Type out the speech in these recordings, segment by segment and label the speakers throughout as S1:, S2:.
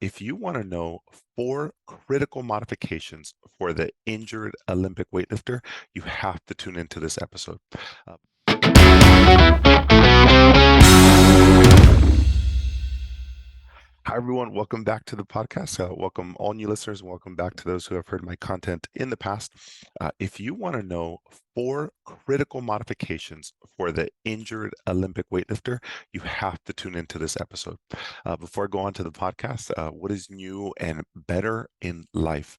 S1: If you want to know 4 critical modifications for the injured Olympic weightlifter, you have to tune into this episode. Uh, Hi, everyone. Welcome back to the podcast. Welcome all new listeners, and welcome back to those who have heard my content in the past. If you want to know 4 critical modifications for the injured Olympic weightlifter, you have to tune into this episode. Before I go on to the podcast, what is new and better in life?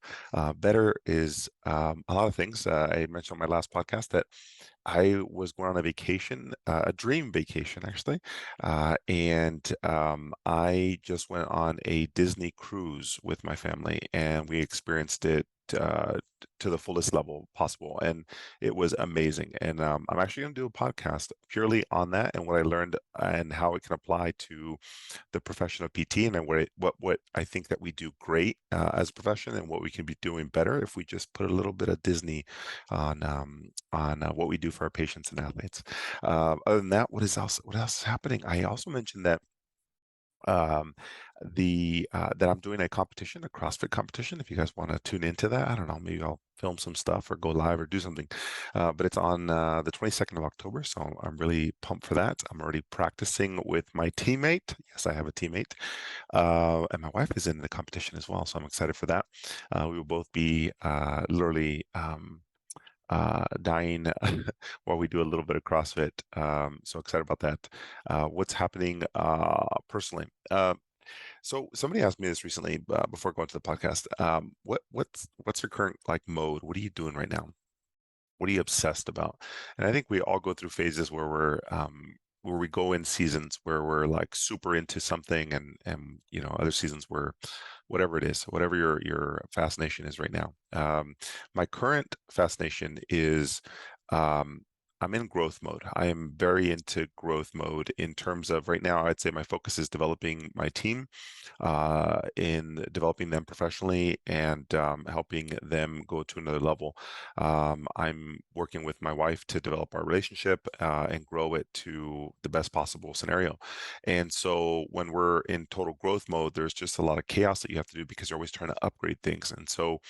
S1: Better is a lot of things. I mentioned on my last podcast that I was going on a vacation, a dream vacation actually, and I just went on a Disney cruise with my family, and we experienced it to the fullest level possible, and it was amazing. And I'm actually going to do a podcast purely on that and what I learned and how it can apply to the profession of PT, and what I think that we do great as a profession, and what we can be doing better if we just put a little bit of Disney on what we do for our patients and athletes. Other than that, what else is happening? I also mentioned that um that I'm doing a competition, a CrossFit competition. If you guys want to tune into that, I don't know, maybe I'll film some stuff or go live or do something. But it's on the 22nd of October, so I'm really pumped for that. I'm already practicing with my teammate. Yes, I have a teammate, and my wife is in the competition as well, so I'm excited for that. We will both be literally dying while we do a little bit of CrossFit. So excited about that. What's happening personally? So somebody asked me this recently before going to the podcast. What's your current like mode? What are you doing right now? What are you obsessed about? And I think we all go through phases where we go in seasons where we're like super into something, and other seasons where whatever it is, whatever your fascination is right now. My current fascination is um, I'm in growth mode. I am very into growth mode in terms of right now. I'd say my focus is developing my team, in developing them professionally and helping them go to another level. I'm working with my wife to develop our relationship and grow it to the best possible scenario. And so when we're in total growth mode, there's just a lot of chaos that you have to do because you're always trying to upgrade things. And so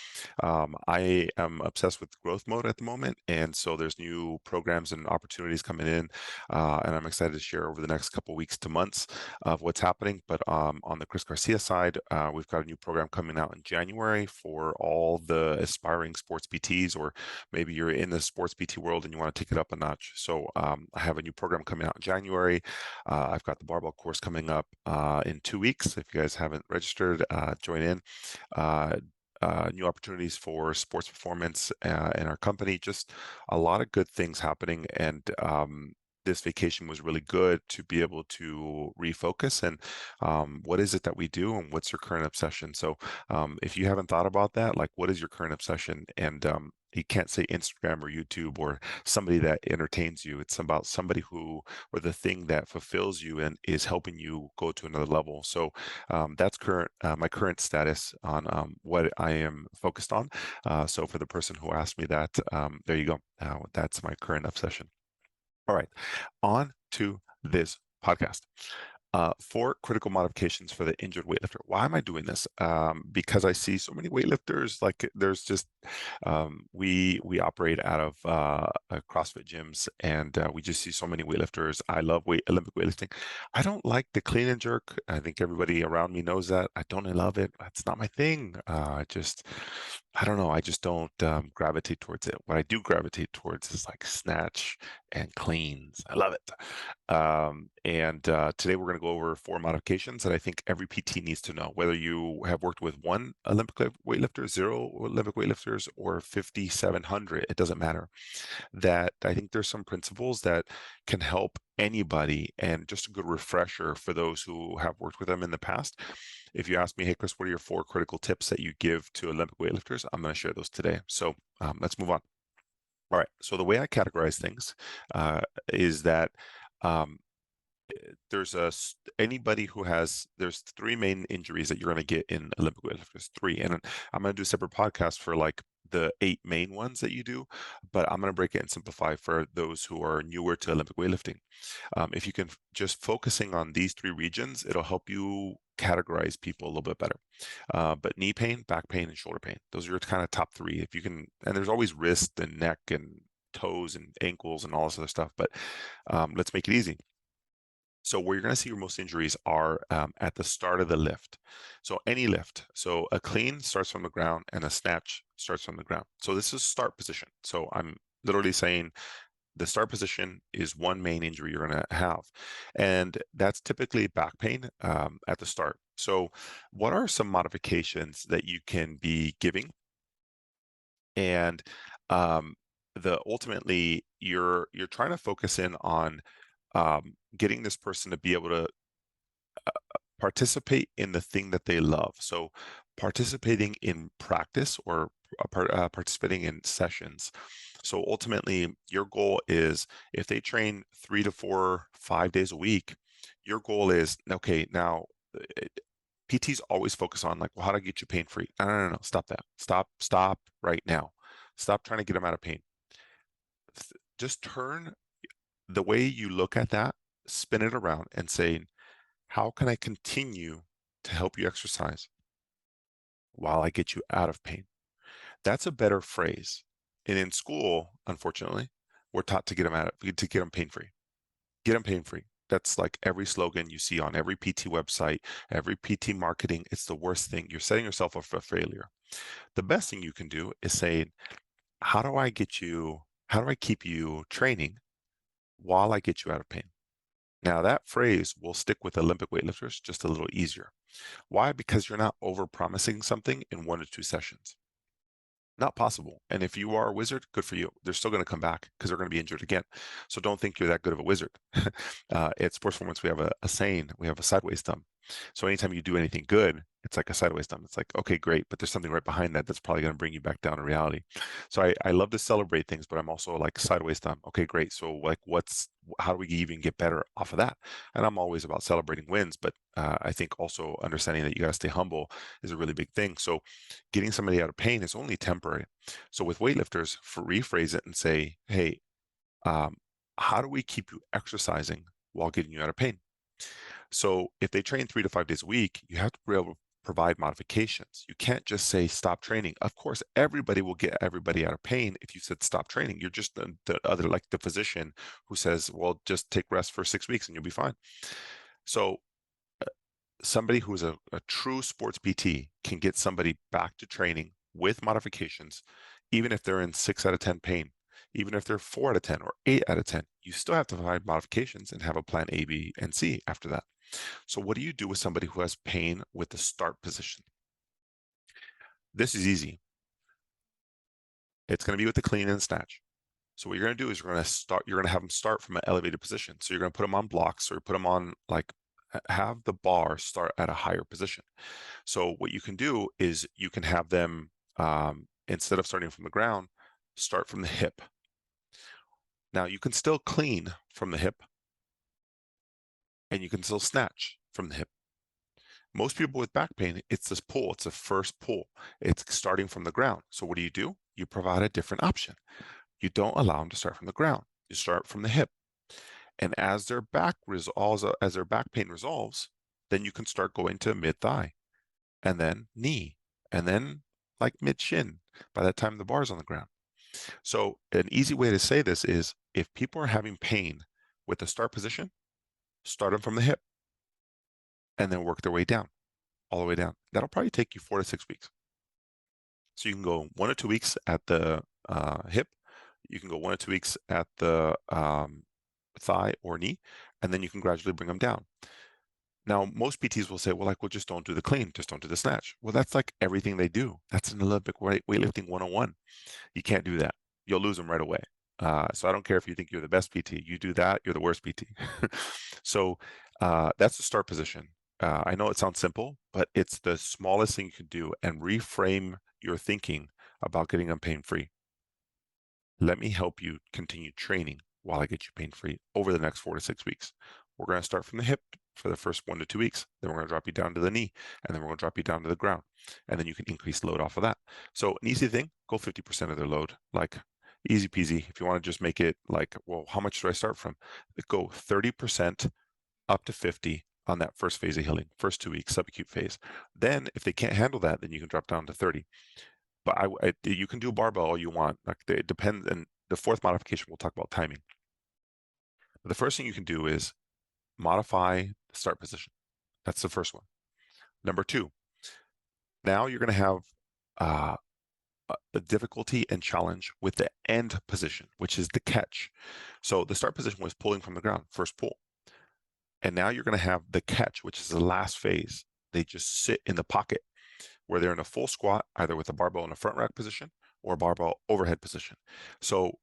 S1: I am obsessed with growth mode at the moment. And so there's new programs and opportunities coming in, and I'm excited to share over the next couple weeks to months of what's happening. But on the Chris Garcia side, we've got a new program coming out in January for all the aspiring sports PTs, or maybe you're in the sports PT world and you want to take it up a notch. So I have a new program coming out in January. I've got the barbell course coming up in 2 weeks. If you guys haven't registered, join in. Uh, New opportunities for sports performance in our company, just a lot of good things happening. And this vacation was really good to be able to refocus and what is it that we do and what's your current obsession. So if you haven't thought about that, like what is your current obsession? And you can't say Instagram or YouTube or somebody that entertains you. It's about somebody who, or the thing that fulfills you and is helping you go to another level. So that's my current status on what I am focused on. So for the person who asked me that, there you go. That's my current obsession. All right, on to this podcast. 4 critical modifications for the injured weightlifter. Why am I doing this? Because I see so many weightlifters. Like there's just we operate out of CrossFit gyms, and we just see so many weightlifters. I love Olympic weightlifting. I don't like the clean and jerk. I think everybody around me knows that. I don't love it. That's not my thing. I don't know. I just don't gravitate towards it. What I do gravitate towards is like snatch and cleans. I love it. And today we're going to go over 4 modifications that I think every PT needs to know, whether you have worked with one Olympic weightlifter, 0 Olympic weightlifters, or 5,700, it doesn't matter. That I think there's some principles that can help anybody, and just a good refresher for those who have worked with them in the past. If you ask me, hey, Chris, what are your 4 critical tips that you give to Olympic weightlifters? I'm going to share those today. So let's move on. All right. So the way I categorize things is that um, anybody who there's 3 main injuries that you're going to get in Olympic weightlifters. 3, and I'm going to do a separate podcast for like the 8 main ones that you do, but I'm going to break it and simplify for those who are newer to Olympic weightlifting. If you can just focusing on these 3 regions, it'll help you categorize people a little bit better. But knee pain, back pain, and shoulder pain, those are your kind of top 3. If you can, and there's always wrist and neck and toes and ankles and all this other stuff, but let's make it easy. So where you're going to see your most injuries are at the start of the lift. So any lift. So a clean starts from the ground and a snatch starts from the ground. So this is start position. So I'm literally saying the start position is one main injury you're going to have. And that's typically back pain at the start. So what are some modifications that you can be giving? And ultimately you're trying to focus in on getting this person to be able to participate in the thing that they love. So participating in practice or participating in sessions. So ultimately, your goal is if they train 3 to 4, 5 days a week, your goal is, okay, now PTs always focus on like, well, how to get you pain free? No, stop that. Stop right now. Stop trying to get them out of pain. Just turn the way you look at that, spin it around and say, how can I continue to help you exercise while I get you out of pain? That's a better phrase. And in school, unfortunately, we're taught to get them pain-free. Get them pain-free. That's like every slogan you see on every PT website, every PT marketing. It's the worst thing. You're setting yourself up for failure. The best thing you can do is say, how do I keep you training while I get you out of pain? Now that phrase will stick with Olympic weightlifters just a little easier. Why? Because you're not over-promising something in 1 to 2 sessions. Not possible. And if you are a wizard, good for you. They're still going to come back because they're going to be injured again. So don't think you're that good of a wizard. At Sports Performance, we have a saying, we have a sideways thumb. So anytime you do anything good, it's like a sideways thumb. It's like, okay, great, but there's something right behind that that's probably going to bring you back down to reality. So I love to celebrate things, but I'm also like sideways thumb. Okay, great. So like how do we even get better off of that? And I'm always about celebrating wins, but I think also understanding that you got to stay humble is a really big thing. So getting somebody out of pain is only temporary. So with weightlifters, rephrase it and say, hey, how do we keep you exercising while getting you out of pain? So if they train 3 to 5 days a week, you have to be able to provide modifications. You can't just say stop training. Of course, everybody will get everybody out of pain if you said stop training. You're just the other, like the physician who says, well, just take rest for 6 weeks and you'll be fine. So somebody who's a true sports PT can get somebody back to training with modifications, even if they're in 6 out of 10 pain, even if they're 4 out of 10 or 8 out of 10, you still have to provide modifications and have a plan A, B, and C after that. So what do you do with somebody who has pain with the start position? This is easy. It's going to be with the clean and snatch. So what you're going to do is you're going to have them start from an elevated position. So you're going to put them on blocks or put them on like have the bar start at a higher position. So what you can do is you can have them, instead of starting from the ground, start from the hip. Now you can still clean from the hip and you can still snatch from the hip. Most people with back pain, it's this pull. It's a first pull. It's starting from the ground. So what do? You provide a different option. You don't allow them to start from the ground. You start from the hip. And as their back pain resolves, then you can start going to mid-thigh and then knee and then like mid-shin by that time the bar's on the ground. So an easy way to say this is if people are having pain with the start position, start them from the hip and then work their way down, all the way down. That'll probably take you 4 to 6 weeks. So you can go 1 or 2 weeks at the hip. You can go 1 or 2 weeks at the thigh or knee, and then you can gradually bring them down. Now, most PTs will say, well, just don't do the clean, just don't do the snatch. Well, that's like everything they do. That's an Olympic weightlifting 101. You can't do that. You'll lose them right away. So I don't care if you think you're the best PT. You do that, you're the worst PT. So that's the start position. I know it sounds simple, but it's the smallest thing you can do and reframe your thinking about getting them pain-free. Let me help you continue training while I get you pain-free over the next 4 to 6 weeks. We're going to start from the hip for the first 1 to 2 weeks. Then we're going to drop you down to the knee, and then we're going to drop you down to the ground. And then you can increase load off of that. So an easy thing, go 50% of their load, like easy peasy. If you want to just make it like, well, how much do I start from? Go 30% up to 50 on that first phase of healing, first 2 weeks, subacute phase. Then if they can't handle that, then you can drop down to 30. But you can do barbell all you want. Like it depends. And the fourth modification, we'll talk about timing. But the first thing you can do is modify the start position. That's the first one. Number two, now you're going to have the difficulty and challenge with the end position, which is the catch. So the start position was pulling from the ground, first pull. And now you're going to have the catch, which is the last phase. They just sit in the pocket where they're in a full squat, either with a barbell in a front rack position or a barbell overhead position. So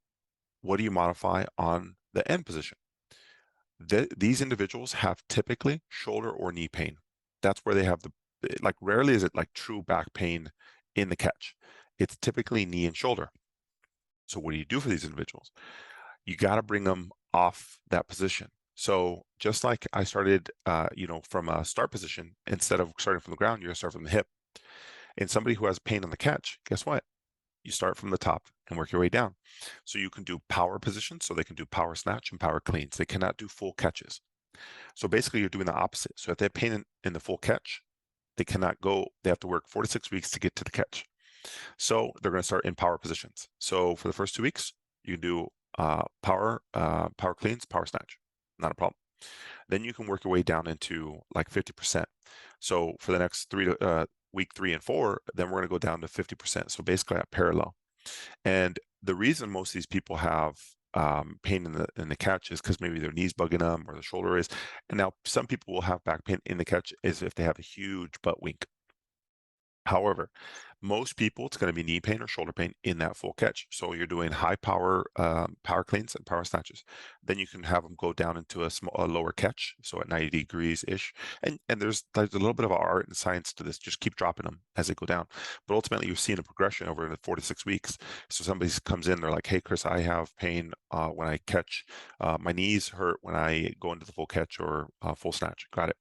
S1: what do you modify on the end position? These individuals have typically shoulder or knee pain. That's where they have like rarely is it like true back pain in the catch. It's typically knee and shoulder. So what do you do for these individuals? You got to bring them off that position. So just like I started, from a start position, instead of starting from the ground, you're going to start from the hip. And somebody who has pain on the catch, guess what? You start from the top and work your way down. So you can do power positions, so they can do power snatch and power cleans. They cannot do full catches. So basically you're doing the opposite. So if they have pain in the full catch, they cannot go, they have to work 4 to 6 weeks to get to the catch. So they're going to start in power positions. So for the first 2 weeks, you can do power cleans, power snatch, not a problem. Then you can work your way down into like 50%. So for the next week 3 and 4, then we're going to go down to 50%. So basically at parallel. And the reason most of these people have pain in the catch is because maybe their knees bugging them or the shoulder is. And now some people will have back pain in the catch is if they have a huge butt wink. However, most people, it's going to be knee pain or shoulder pain in that full catch. So you're doing high power power cleans and power snatches. Then you can have them go down into a lower catch, so at 90 degrees ish. And there's a little bit of art and science to this. Just keep dropping them as they go down. But ultimately, you're seeing a progression over the 4 to 6 weeks. So somebody comes in, they're like, "Hey, Chris, I have pain when I catch. My knees hurt when I go into the full catch or full snatch." Got it.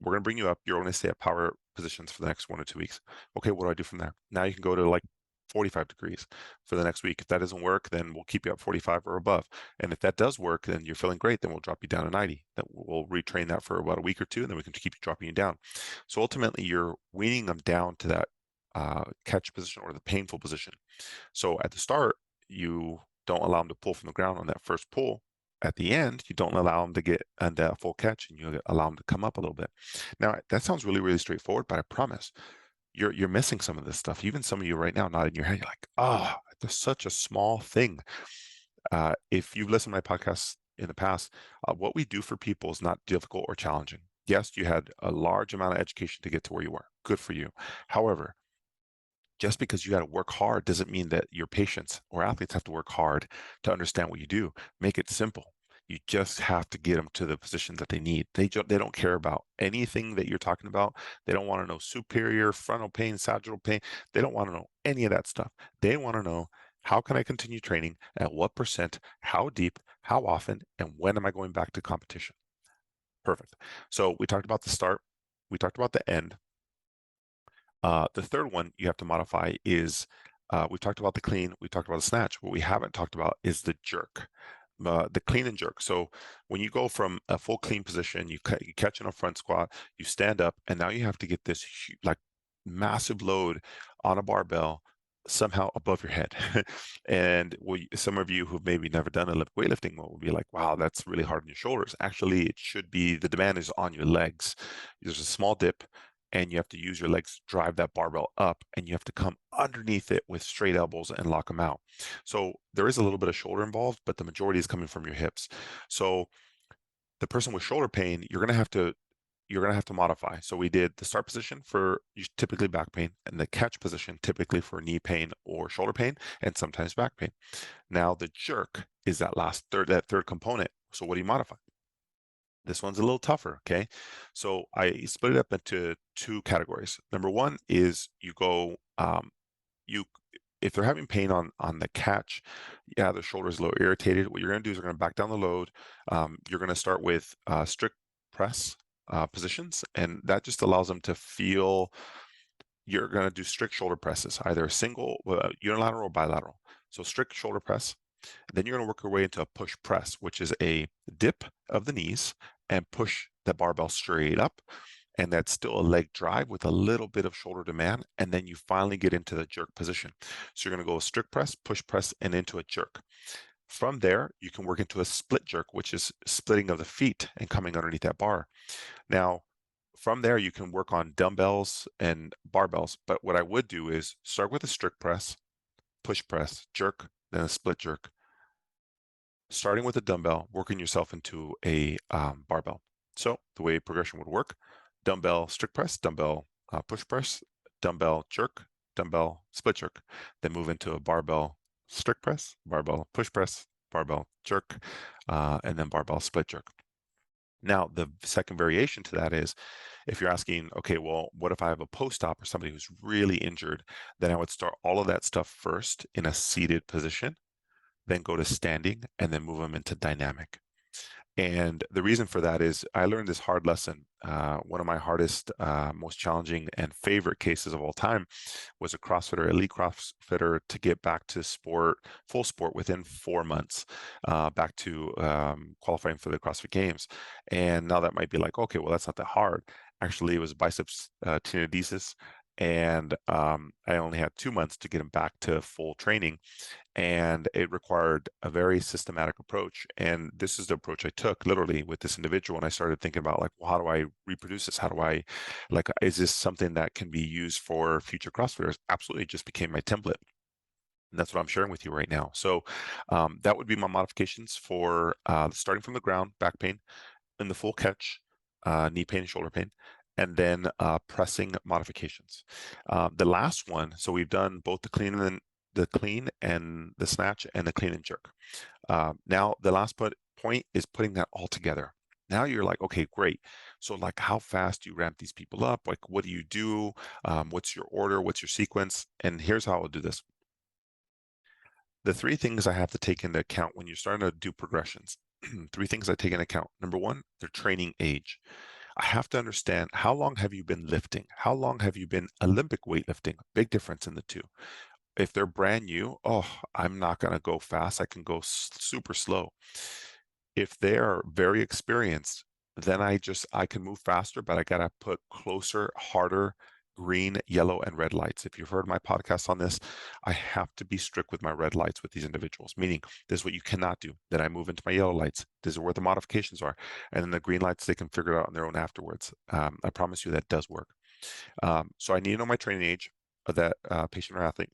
S1: We're going to bring you up. You're going to stay at power positions for the next 1 or 2 weeks. Okay, what do I do from there? Now you can go to like 45 degrees for the next week. If that doesn't work, then we'll keep you at 45 or above. And if that does work, then you're feeling great, then we'll drop you down to 90. That we'll retrain that for about a week or two, and then we can keep dropping you down. So ultimately, you're weaning them down to that catch position or the painful position. So at the start, you don't allow them to pull from the ground on that first pull. At the end, you don't allow them to get on that full catch, and you allow them to come up a little bit. Now, that sounds really, really straightforward, but I promise you're missing some of this stuff. Even some of you right now nodding your head, you're like, oh, it's such a small thing. If you've listened to my podcasts in the past, what we do for people is not difficult or challenging. Yes, you had a large amount of education to get to where you were. Good for you. However, just because you got to work hard doesn't mean that your patients or athletes have to work hard to understand what you do. Make it simple. You just have to get them to the position that they need. They don't care about anything that you're talking about. They don't want to know superior, frontal pain, sagittal pain. They don't want to know any of that stuff. They want to know, how can I continue training? At what percent? How deep? How often? And when am I going back to competition? Perfect. So we talked about the start. We talked about the end. The third one you have to modify is, we talked about the clean, we talked about the snatch. What we haven't talked about is the jerk, the clean and jerk. So when you go from a full clean position, you catch in a front squat, you stand up, and now you have to get this like massive load on a barbell somehow above your head. And some of you who've maybe never done a weightlifting will be like, wow, that's really hard on your shoulders. Actually, it should be, the demand is on your legs. There's a small dip, and you have to use your legs to drive that barbell up, and you have to come underneath it with straight elbows and lock them out. So there is a little bit of shoulder involved, but the majority is coming from your hips. So the person with shoulder pain, you're going to have to modify. So we did the start position for typically back pain, and the catch position typically for knee pain or shoulder pain, and sometimes back pain. Now the jerk is that third component. So what do you modify? This one's a little tougher, okay? So I split it up into 2 categories. Number 1 is you go, if they're having pain on the catch, yeah, the shoulder is a little irritated. What you're going to do is you're going to back down the load. You're going to start with strict press positions, and that just allows them to feel, you're going to do strict shoulder presses, either a single, unilateral or bilateral. So strict shoulder press. Then you're going to work your way into a push press, which is a dip of the knees and push the barbell straight up. And that's still a leg drive with a little bit of shoulder demand. And then you finally get into the jerk position. So you're going to go strict press, push press, and into a jerk. From there, you can work into a split jerk, which is splitting of the feet and coming underneath that bar. Now, from there, you can work on dumbbells and barbells. But what I would do is start with a strict press, push press, jerk, then a split jerk. Starting with a dumbbell, working yourself into a barbell. So the way progression would work, dumbbell strict press, dumbbell push press, dumbbell jerk, dumbbell split jerk. Then move into a barbell strict press, barbell push press, barbell jerk, and then barbell split jerk. Now, the second variation to that is if you're asking, okay, well, what if I have a post-op or somebody who's really injured? Then I would start all of that stuff first in a seated position, then go to standing, and then move them into dynamic. And the reason for that is I learned this hard lesson. One of my hardest, most challenging and favorite cases of all time was a CrossFitter, elite CrossFitter, to get back to sport, full sport within 4 months, back to qualifying for the CrossFit Games. And now that might be like, okay, well, that's not that hard. Actually, it was biceps tenodesis. And I only had 2 months to get him back to full training. And it required a very systematic approach. And this is the approach I took literally with this individual. And I started thinking about like, well, how do I reproduce this? How do I, like, is this something that can be used for future CrossFitters? Absolutely, it just became my template. And that's what I'm sharing with you right now. So that would be my modifications for starting from the ground, back pain, in the full catch, knee pain and shoulder pain, and then pressing modifications. The last one, so we've done both the clean and the snatch and the clean and jerk. Now the last point is putting that all together. Now you're like, okay, great. So like, how fast do you ramp these people up? Like, what do you do? What's your order? What's your sequence? And here's how I'll do this. The 3 things I have to take into account when you're starting to do progressions. 3 things I take into account. Number 1, their training age. I have to understand, how long have you been lifting? How long have you been Olympic weightlifting? Big difference in the two. If they're brand new, oh, I'm not going to go fast. I can go super slow. If they are very experienced, then I can move faster, but I got to put closer, harder, green, yellow, and red lights. If you've heard my podcast on this, I have to be strict with my red lights with these individuals, meaning this is what you cannot do. Then I move into my yellow lights. This is where the modifications are. And then the green lights, they can figure it out on their own afterwards. I promise you that does work. So I need to know my training age of that patient or athlete.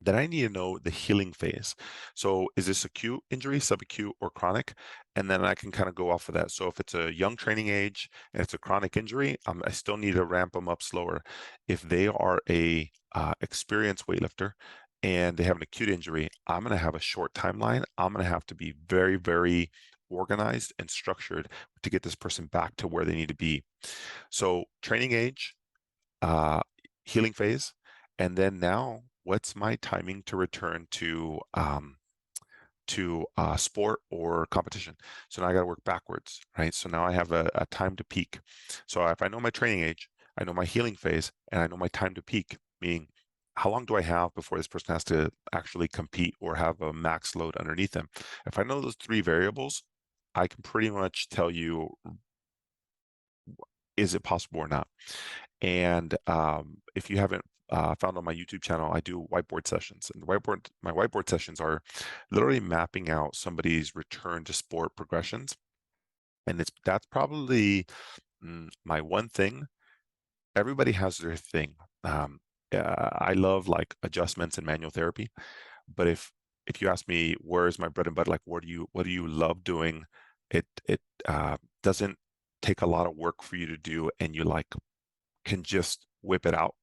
S1: Then I need to know the healing phase. So is this acute injury, subacute, or chronic? And then I can kind of go off of that. So if it's a young training age and it's a chronic injury, I still need to ramp them up slower. If they are a experienced weightlifter and they have an acute injury, I'm going to have a short timeline. I'm going to have to be very, very organized and structured to get this person back to where they need to be. So training age, healing phase, and then now, what's my timing to return to sport or competition? So now I got to work backwards, right? So now I have a time to peak. So if I know my training age, I know my healing phase, and I know my time to peak, meaning how long do I have before this person has to actually compete or have a max load underneath them? If I know those 3 variables, I can pretty much tell you, is it possible or not? And if you haven't found on my YouTube channel, I do whiteboard sessions. And my whiteboard sessions are literally mapping out somebody's return to sport progressions. And that's probably my one thing. Everybody has their thing. I love like adjustments and manual therapy. But if you ask me, where is my bread and butter? Like, what do you love doing? It doesn't take a lot of work for you to do, and you like can just whip it out.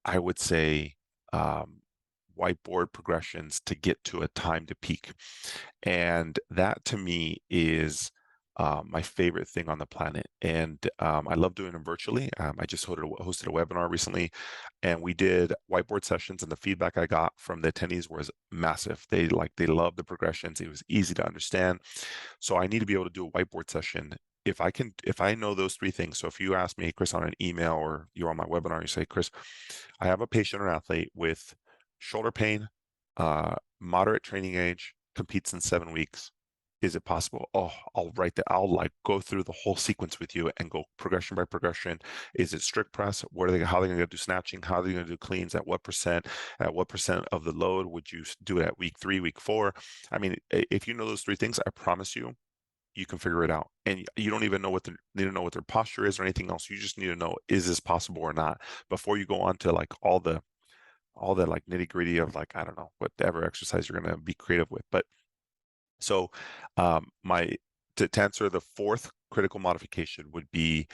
S1: I would say whiteboard progressions to get to a time to peak. And that to me is my favorite thing on the planet. And I love doing them virtually. I just hosted a webinar recently, and we did whiteboard sessions, and the feedback I got from the attendees was massive. They loved the progressions. It was easy to understand. So I need to be able to do a whiteboard session if I know those three things, so if you ask me, Chris, on an email or you're on my webinar, you say, Chris, I have a patient or athlete with shoulder pain, moderate training age, competes in 7 weeks. Is it possible? Oh, I'll write that. I'll like go through the whole sequence with you and go progression by progression. Is it strict press? How are they going to do snatching? How are they going to do cleans? At what percent? At what percent of the load would you do it at week 3, week 4? I mean, if you know those three things, I promise you, you can figure it out. And you don't even need to know what their posture is or anything else. You just need to know, is this possible or not, before you go on to like all the like nitty gritty of like, I don't know, whatever exercise you're going to be creative with. But so my to answer the fourth critical modification would be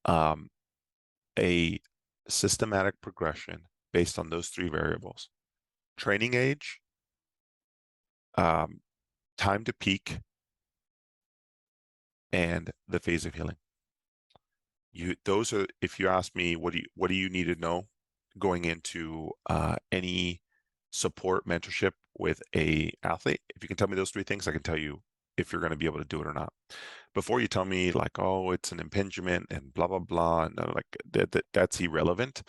S1: a systematic progression based on those three variables: training age, time to peak, and the phase of healing. Those are, if you ask me, what do you need to know going into any support mentorship with a athlete? If you can tell me those three things, I can tell you if you're going to be able to do it or not. Before you tell me like, oh, it's an impingement and blah blah blah, and like that's irrelevant.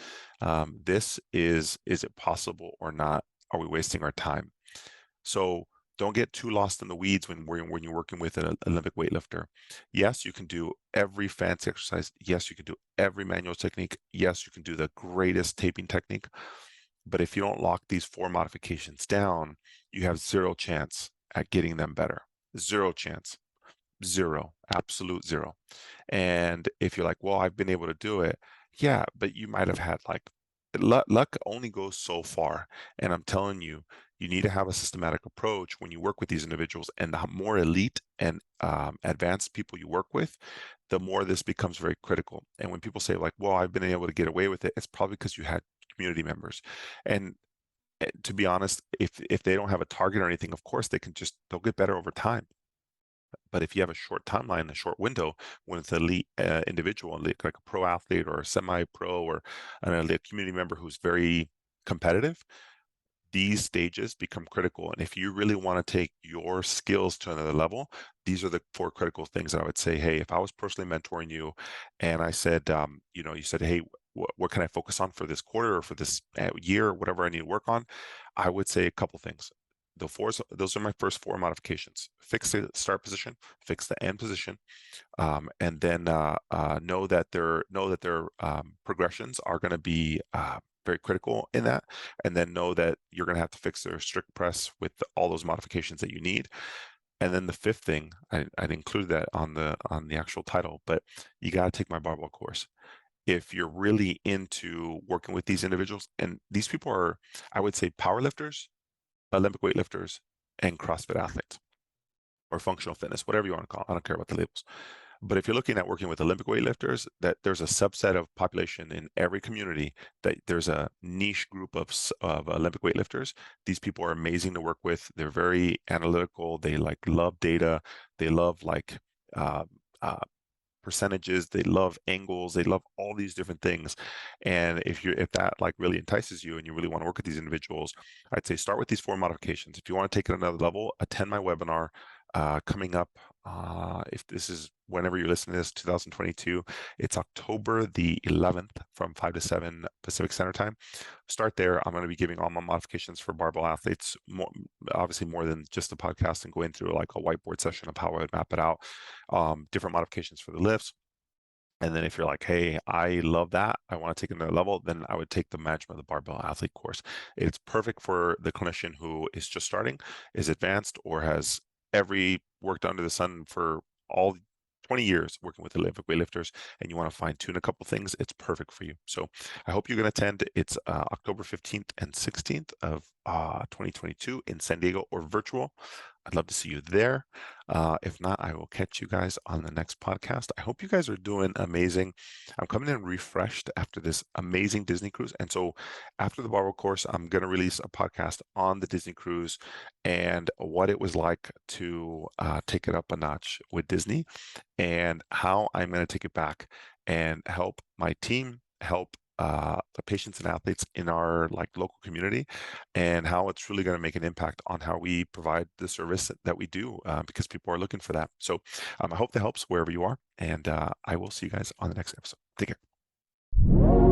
S1: This is it possible or not? Are we wasting our time? So don't get too lost in the weeds when you're working with an Olympic weightlifter. Yes, you can do every fancy exercise. Yes, you can do every manual technique. Yes, you can do the greatest taping technique. But if you don't lock these 4 modifications down, you have zero chance at getting them better. Zero chance. Zero. Absolute zero. And if you're like, well, I've been able to do it. Yeah, but you might have had like luck only goes so far. And I'm telling you, you need to have a systematic approach when you work with these individuals. And the more elite and advanced people you work with, the more this becomes very critical. And when people say like, well, I've been able to get away with it, it's probably because you had community members. And to be honest, if they don't have a target or anything, of course they'll get better over time. But if you have a short timeline, a short window, when it's an elite individual, like a pro athlete or a semi-pro or an elite community member who's very competitive, these stages become critical. And if you really want to take your skills to another level, these are the 4 critical things that I would say, hey, if I was personally mentoring you and I said, you said, hey, what can I focus on for this quarter or for this year or whatever I need to work on? I would say a couple things. Those are my first 4 modifications: fix the start position, fix the end position, and then know that their progressions are going to be very critical in that, and then know that you're going to have to fix their strict press with all those modifications that you need. And then the 5th thing, I'd include that on the actual title, but you got to take my barbell course. If you're really into working with these individuals, and these people are, I would say, powerlifters, Olympic weightlifters, and CrossFit athletes, or functional fitness, whatever you want to call it. I don't care about the labels. But if you're looking at working with Olympic weightlifters, that there's a subset of population in every community, that there's a niche group of Olympic weightlifters. These people are amazing to work with. They're very analytical. They like love data. They love like uh, uh, percentages. They love angles. They love all these different things. And if that like really entices you and you really want to work with these individuals, I'd say start with these 4 modifications. If you want to take it another level, attend my webinar coming up. If this is whenever you're listening to this, 2022, it's October the 11th from 5 to 7 Pacific Standard Time. Start there. I'm going to be giving all my modifications for barbell athletes, obviously more than just the podcast, and going through like a whiteboard session of how I would map it out, different modifications for the lifts. And then if you're like, hey, I love that, I want to take another level, then I would take the management of the barbell athlete course. It's perfect for the clinician who is just starting, is advanced, or has worked under the sun for all 20 years working with Olympic weightlifters, and you want to fine tune a couple things. It's perfect for you. So I hope you can attend. It's October 15th and 16th of 2022 in San Diego, or virtual. I'd love to see you there. If not, I will catch you guys on the next podcast. I hope you guys are doing amazing. I'm coming in refreshed after this amazing Disney cruise. And so after the barbell course, I'm going to release a podcast on the Disney cruise and what it was like to take it up a notch with Disney, and how I'm going to take it back and help my team, help the patients and athletes in our like local community, and how it's really going to make an impact on how we provide the service that we do, because people are looking for that. So I hope that helps wherever you are, and I will see you guys on the next episode. Take care.